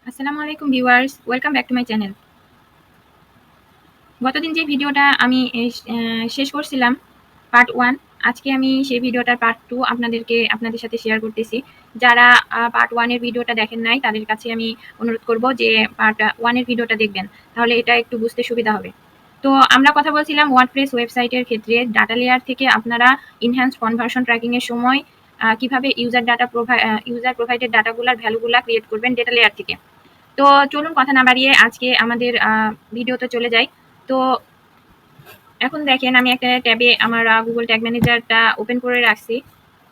আসসালামু আলাইকুম viewers, welcome back to my channel. গতদিন যে ভিডিওটা আমি শেষ করছিলাম পার্ট 1, আজকে আমি সেই ভিডিওটার পার্ট 2 আপনাদের সাথে শেয়ার করতেছি। যারা পার্ট 1 এর ভিডিওটা দেখেন নাই তাদের কাছে আমি অনুরোধ করব যে পার্ট 1 এর ভিডিওটা দেখবেন। তাহলে এটা একটু বুঝতে সুবিধা হবে। তো আমরা কথা বলছিলাম ওয়ার্ডপ্রেস ওয়েবসাইটের ক্ষেত্রে ডাটা লেয়ার থেকে আপনারা এনহ্যান্সড কনভার্সন ট্র্যাকিং এর সময় কিভাবে ইউজার প্রোভাইডেড ডাটাগুলার ভ্যালুগুলা ক্রিয়েট করবেন ডেটা লেয়ার থেকে। তো চলুন কথা না বাড়িয়ে আজকে আমাদের ভিডিওতে চলে যাই। তো এখন দেখেন আমি একটা ট্যাবে আমার গুগল ট্যাগ ম্যানেজারটা ওপেন করে রাখছি।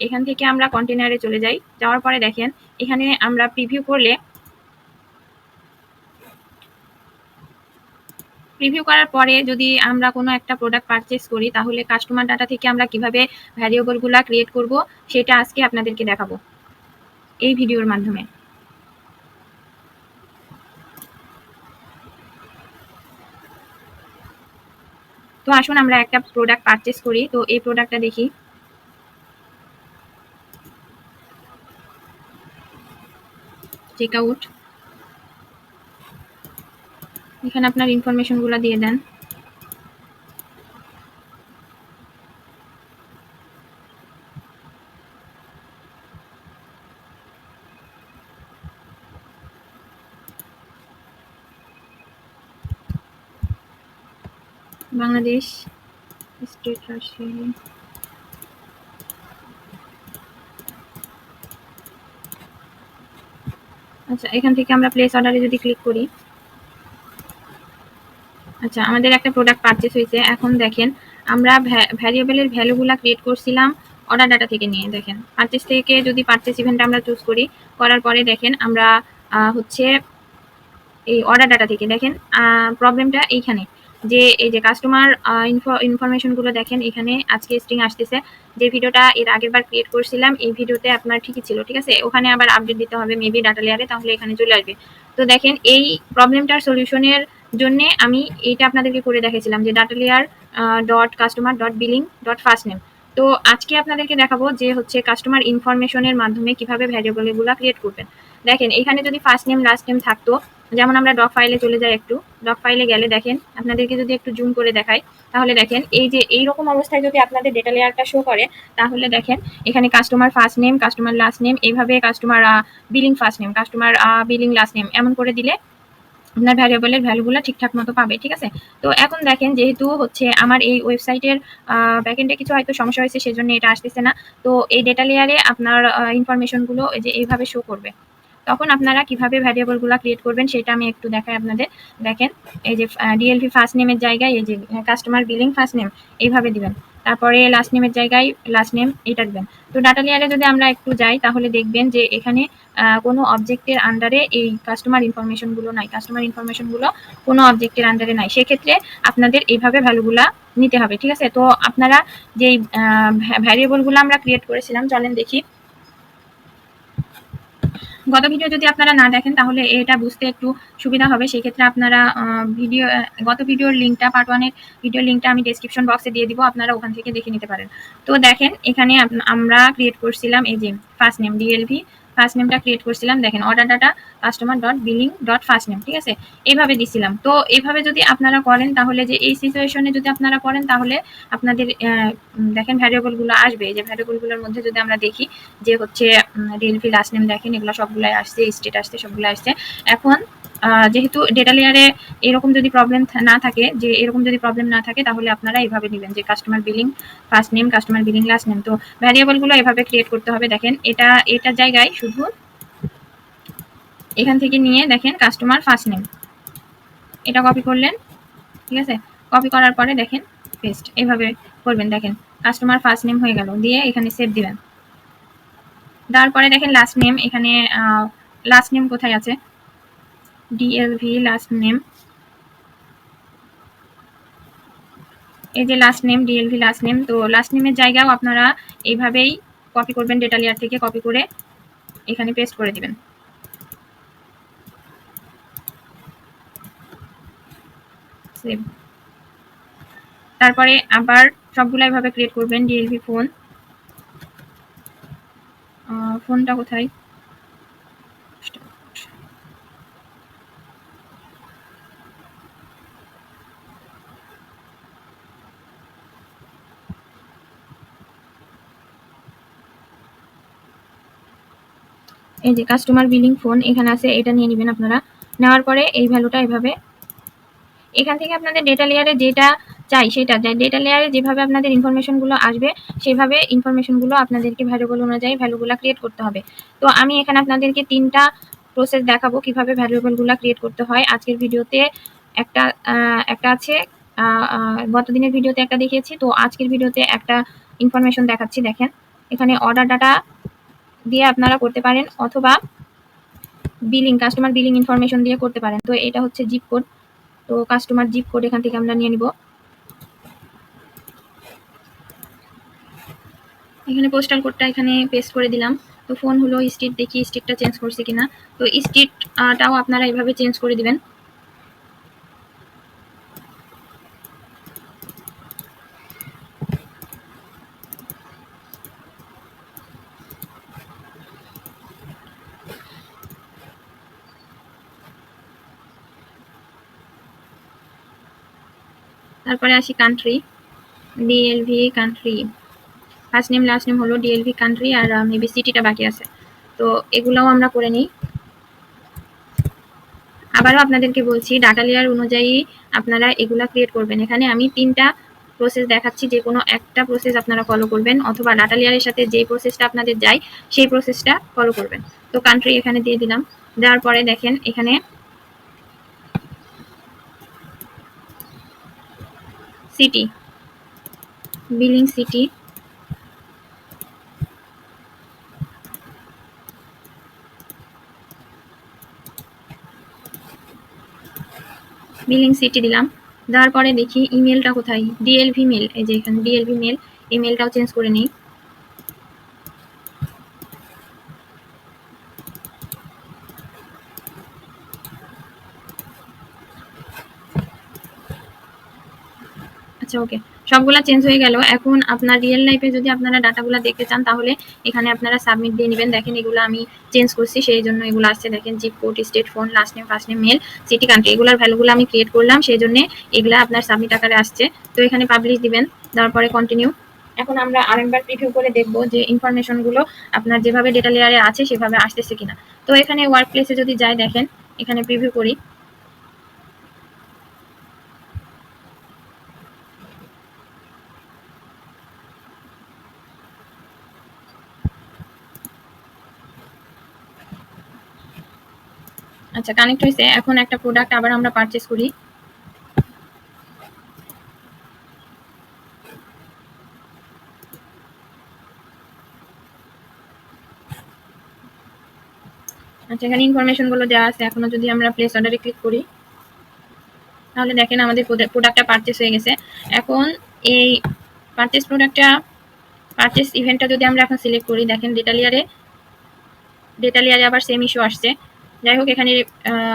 এখান থেকে আমরা কন্টেনারে চলে যাই। যাওয়ার পরে দেখেন এখানে আমরা প্রিভিউ করার পরে যদি আমরা কোনো একটা প্রোডাক্ট পারচেস করি তাহলে কাস্টমার ডাটা থেকে আমরা কিভাবে ভ্যারিয়েবলগুলা ক্রিয়েট করব সেটা আজকে আপনাদেরকে দেখাবো এই ভিডিওর মাধ্যমে। তো আসুন আমরা একটা প্রোডাক্ট পারচেস করি। তো এই প্রোডাক্টটা দেখি। Check out. এখানে আপনার ইনফরমেশনগুলো দিয়ে দেন। বাংলাদেশ, স্টেট রাজশাহী। আচ্ছা, এখান থেকে আমরা প্লেস অর্ডারে যদি ক্লিক করি, আচ্ছা আমাদের একটা প্রোডাক্ট পারচেস হয়েছে। এখন দেখেন আমরা ভ্যারিয়েবলের ভ্যালুগুলা ক্রিয়েট করছিলাম অর্ডার ডাটা থেকে নিয়ে। দেখেন পারচেস থেকে যদি পারচেস ইভেন্ট আমরা চুজ করি, করার পরে দেখেন আমরা হচ্ছে এই অর্ডার ডাটা থেকে দেখেন প্রবলেমটা এইখানে যে এই যে কাস্টমার ইনফরমেশনগুলো দেখেন এখানে আজকে স্ট্রিং আসতেছে। যে ভিডিওটা এর আগের বার ক্রিয়েট করছিলাম এই ভিডিওতে আপনার ঠিকই ছিল, ঠিক আছে? ওখানে আবার আপডেট দিতে হবে মেবি ডাটা লেয়ারে, তাহলে এখানে চলে আসবে। তো দেখেন এই প্রবলেমটার সলিউশনের জন্য আমি এইটা আপনাদেরকে করে দেখেছিলাম যে data layer dot customer dot billing dot first name. তো আজকে আপনাদেরকে দেখাবো যে হচ্ছে কাস্টমার ইনফরমেশনের মাধ্যমে কিভাবে ভ্যারিয়েবলগুলো ক্রিয়েট করবেন। দেখেন এখানে যদি ফার্স্ট নেম লাস্ট নেম থাকতো, যেমন আমরা ডক ফাইলে চলে যাই, একটু ডক ফাইলে গেলে দেখেন আপনাদেরকে যদি একটু জুম করে দেখাই তাহলে দেখেন এই যে এইরকম অবস্থায় যদি আপনাদের ডেটা লেয়ারটা শো করে তাহলে দেখেন এখানে customer first name, customer last name, এইভাবে customer billing first name, customer billing last name এমন করে দিলে আপনার ভ্যারিয়েবলের ভ্যালুগুলো ঠিকঠাক মতো পাবে, ঠিক আছে? তো এখন দেখেন যেহেতু হচ্ছে আমার এই ওয়েবসাইটের ব্যাকএন্ডে কিছু হয়তো সমস্যা হয়েছে সেজন্য এটা আসতেছে না। তো এই ডেটা লেয়ারে আপনার ইনফরমেশনগুলো এই যে এইভাবে শো করবে। তখন আপনারা কিভাবে ভ্যারিয়েবলগুলো ক্রিয়েট করবেন সেটা আমি একটু দেখাই আপনাদের। দেখেন এই যে ডিএলভি ফার্স্ট নেমের জায়গায় এই যে কাস্টমার বিলিং ফার্স্ট নেম এইভাবে দিবেন। তারপরে লাস্ট নেমের জায়গায় লাস্ট নেম এটা দিবেন। তো ডাটা লেয়ারে যদি আমরা একটু যাই তাহলে দেখবেন যে এখানে কোনো অবজেক্টের আন্ডারে এই কাস্টমার ইনফরমেশনগুলো নাই। কাস্টমার ইনফরমেশনগুলো কোনো অবজেক্টের আন্ডারে নাই। সেক্ষেত্রে আপনাদের এইভাবে ভ্যালুগুলা নিতে হবে, ঠিক আছে? তো আপনারা যেই ভ্যারিয়েবলগুলো আমরা ক্রিয়েট করেছিলাম চলেন দেখি। গত ভিডিও যদি আপনারা না দেখেন তাহলে এটা বুঝতে একটু সুবিধা হবে। সেই ক্ষেত্রে আপনারা গত ভিডিওর লিঙ্কটা পার্ট 1 এর ভিডিওর লিঙ্কটা আমি ডেসক্রিপশন বক্সে দিয়ে দিব, আপনারা ওখান থেকে দেখে নিতে পারেন। তো দেখেন এখানে আমরা ক্রিয়েট করছিলাম এই যে ফার্স্ট নেম ডিএলভি ফার্স্ট নেমটা ক্রিয়েট করছিলাম। দেখেন order data customer dot billing dot first name, ঠিক আছে? এইভাবে দিছিলাম। তো এইভাবে যদি আপনারা করেন তাহলে যে এই সিচুয়েশনে যদি আপনারা করেন তাহলে আপনাদের দেখেন ভ্যারিয়েবলগুলো আসবে। যে ভ্যারিয়েবলগুলোর মধ্যে যদি আমরা দেখি যে হচ্ছে ডিএলভি লাস্ট নেম, দেখেন এগুলো সবগুলাই আসছে, স্টেট আসছে, সবগুলো আসছে। এখন যেহেতু ডেটা লেয়ারে এরকম যদি প্রবলেম না থাকে, যে এরকম যদি প্রবলেম না থাকে তাহলে আপনারা এইভাবে নেবেন যে customer billing first name, customer billing last name. তো ভ্যারিয়েবলগুলো এভাবে ক্রিয়েট করতে হবে। দেখেন এটার জায়গায় শুধু এখান থেকে নিয়ে দেখেন কাস্টমার ফার্স্ট নেম এটা কপি করলেন, ঠিক আছে? কপি করার পরে দেখেন পেস্ট এইভাবে করবেন। দেখেন কাস্টমার ফার্স্ট নেম হয়ে গেল, দিয়ে এখানে সেভ দিবেন। তারপরে দেখেন লাস্ট নেম, এখানে লাস্ট নেম কোথায় আছে? ডিএলভি লাস্ট নেম, এই যে লাস্ট নেম ডিএলভি লাস্ট নেম। তো লাস্ট নেমের জায়গাও আপনারা এইভাবেই কপি করবেন, ডেটা লেয়ার থেকে কপি করে এখানে পেস্ট করে দিবেন। সেভ। তারপরে আবার সবগুলো এইভাবে ক্রিয়েট করবেন। ডিএলভি ফোন, ফোনটা কোথায়? এই যে কাস্টমার বিলিং ফোন এখানে আছে, এটা নিয়ে নেবেন আপনারা। নেওয়ার পরে এই ভ্যালুটা এভাবে এখান থেকে আপনাদের ডেটা লেয়ারে যেটা চাই সেটা ডেটা লেয়ারে যেভাবে আপনাদের ইনফরমেশনগুলো আসবে সেভাবে ইনফরমেশনগুলো আপনাদেরকে ভ্যালুয়েবল অনুযায়ী ভ্যালুগুলো ক্রিয়েট করতে হবে। তো আমি এখানে আপনাদেরকে 3টা প্রসেস দেখাবো কিভাবে ভ্যালুয়েবলগুলো ক্রিয়েট করতে হয়। আজকের ভিডিওতে একটা একটা আছে, গত দিনের ভিডিওতে একটা দেখিয়েছি, তো আজকের ভিডিওতে একটা ইনফরমেশন দেখাচ্ছি। দেখেন এখানে অর্ডার ডাটা দিয়ে আপনারা করতে পারেন অথবা বিলিং কাস্টমার বিলিং ইনফরমেশন দিয়ে করতে পারেন। তো এটা হচ্ছে জিপ কোড, তো কাস্টমার জিপ কোড এখান থেকে আমরা নিয়ে নিব। এখানে পোস্টাল কোডটা এখানে পেস্ট করে দিলাম। তো ফোন হলো, স্ট্রিট দেখি স্ট্রিটটা চেঞ্জ করছে কিনা। তো স্ট্রিটটাও আপনারা এভাবে চেঞ্জ করে দিবেন। তারপরে আসি country, DLV country, first name last name হলো ডিএলভি কান্ট্রি, আর মেবি সিটিটা বাকি আছে। তো এগুলাও আমরা করে নিই। আবারও আপনাদেরকে বলছি ডাটা লেয়ার অনুযায়ী আপনারা এগুলা ক্রিয়েট করবেন। এখানে আমি 3টা প্রসেস দেখাচ্ছি, যে কোনো একটা প্রসেস আপনারা ফলো করবেন অথবা ডাটা লেয়ারের সাথে যে প্রসেসটা আপনাদের যায় সেই প্রসেসটা ফলো করবেন। তো কান্ট্রি এখানে দিয়ে দিলাম। দেওয়ার পরে দেখেন এখানে city, billing city, billing city দিলাম। দেওয়ার পরে দেখি ইমেলটা কোথায়, ডিএলভি মেল, এই যে এখানে ডিএলভি মেল, ইমেলটাও চেঞ্জ করে নিই। আচ্ছা ওকে, সবগুলা চেঞ্জ হয়ে গেল। এখন আপনার রিয়েল লাইফে যদি আপনারা ডাটাগুলো দেখতে চান তাহলে এখানে আপনারা সাবমিট দিয়ে নেবেন। দেখেন এগুলো আমি চেঞ্জ করছি সেই জন্য এগুলো আসছে। দেখেন zip code, state, phone, last name, first name, mail, city, country, এগুলোর ভ্যালুগুলো আমি ক্রিয়েট করলাম সেই জন্য এগুলা আপনার সাবমিট আকারে আসছে। তো এখানে পাবলিশ দিবেন, তারপরে কন্টিনিউ। এখন আমরা আরেকবার প্রিভিউ করে দেখবো যে ইনফরমেশনগুলো আপনার যেভাবে ডেটা লেয়ারে আছে সেভাবে আসতেছে কিনা। তো এখানে ওয়ার্ক প্লেসে যদি যাই, দেখেন এখানে প্রিভিউ করি। আচ্ছা কানেক্ট হয়েছে। এখন একটা প্রোডাক্ট আবার আমরা পারচেস করি। আচ্ছা এখানে ইনফরমেশন গুলো দেওয়া আছে। এখনো যদি আমরা প্লেস অর্ডারে ক্লিক করি তাহলে দেখেন আমাদের প্রোডাক্টটা পারচেস হয়ে গেছে। এখন এই পারচেস প্রোডাক্টটা, পারচেস ইভেন্টটা যদি আমরা এখন সিলেক্ট করি, দেখেন ডেটা লেয়ারে আবার সেম ইস্যু আসছে। যাই হোক এখানে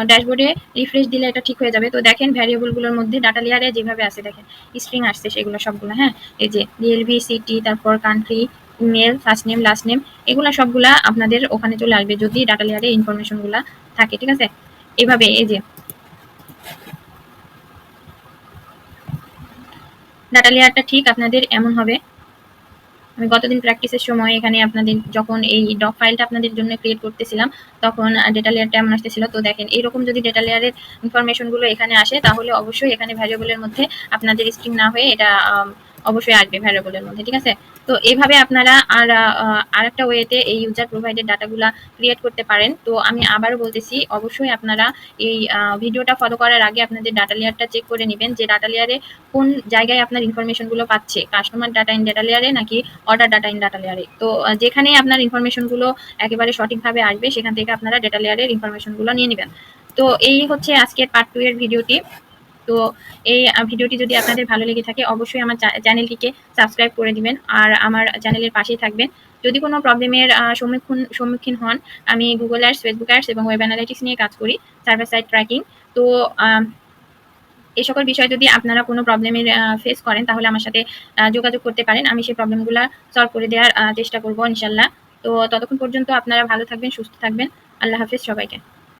ড্যাশবোর্ডে রিফ্রেশ দিলে এটা ঠিক হয়ে যাবে। তো দেখেন ভ্যারিয়েবলগুলোর মধ্যে ডাটা লেয়ারে যেভাবে আসে দেখেন স্ট্রিং আসছে সেগুলো সবগুলো। হ্যাঁ এই যে ডিএলভি, সিটি, তারপর country, email, first name, last name, এগুলা সবগুলা আপনাদের ওখানে চলে আসবে যদি ডাটা লেয়ারে ইনফরমেশনগুলা থাকে। ঠিক আছে, এভাবে এই যে ডাটা লেয়ারটা ঠিক আপনাদের এমন হবে। আমি গতদিন প্র্যাকটিসের সময় এখানে আপনাদের যখন এই ডক ফাইলটা আপনাদের জন্য ক্রিয়েট করতেছিলাম তখন ডেটা লেয়ারটা এমন আসতেছিল। তো দেখেন এইরকম যদি ডেটা লেয়ারের ইনফরমেশনগুলো এখানে আসে তাহলে অবশ্যই এখানে ভ্যারিয়েবলের মধ্যে আপনাদের স্ট্রিং না হয়ে এটা অবশ্যই আসবে ভ্যারিয়েবলের মধ্যে। ঠিক আছে, তো এইভাবে আপনারা আরেকটা ওয়েতে এই ইউজার প্রোভাইডেড ডাটাগুলা ক্রিয়েট করতে পারেন। তো আমি আবারও বলতেছি অবশ্যই আপনারা এই ভিডিওটা ফলো করার আগে আপনাদের ডাটা লেয়ারটা চেক করে নেবেন যে ডাটা লেয়ারে কোন জায়গায় আপনার ইনফরমেশনগুলো পাচ্ছে, কাস্টমার ডাটা ইন ডাটা লেয়ারে নাকি অর্ডার ডাটা ইন ডাটা লেয়ারে। তো যেখানে আপনার ইনফরমেশনগুলো একেবারে সঠিকভাবে আসবে সেখান থেকে আপনারা ডাটা লেয়ারের ইনফরমেশনগুলো নিয়ে নেবেন। তো এই হচ্ছে আজকের পার্ট 2 এর ভিডিওটি। তো এই ভিডিওটি যদি আপনাদের ভালো লেগে থাকে অবশ্যই আমার চ্যানেলটিকে সাবস্ক্রাইব করে দিবেন আর আমার চ্যানেলের পাশেই থাকবেন। যদি কোনো প্রবলেমের সম্মুখীন হন, আমি গুগল অ্যাডস, ফেসবুক অ্যাডস এবং ওয়েব অ্যানালিটিক্স নিয়ে কাজ করি, সার্ভার সাইড ট্র্যাকিং। তো এই সকল বিষয় যদি আপনারা কোনো প্রবলেমের ফেস করেন তাহলে আমার সাথে যোগাযোগ করতে পারেন। আমি সেই প্রবলেমগুলো সলভ করে দেওয়ার চেষ্টা করব ইনশাল্লাহ। তো ততক্ষণ পর্যন্ত আপনারা ভালো থাকবেন, সুস্থ থাকবেন। আল্লাহ হাফেজ সবাইকে।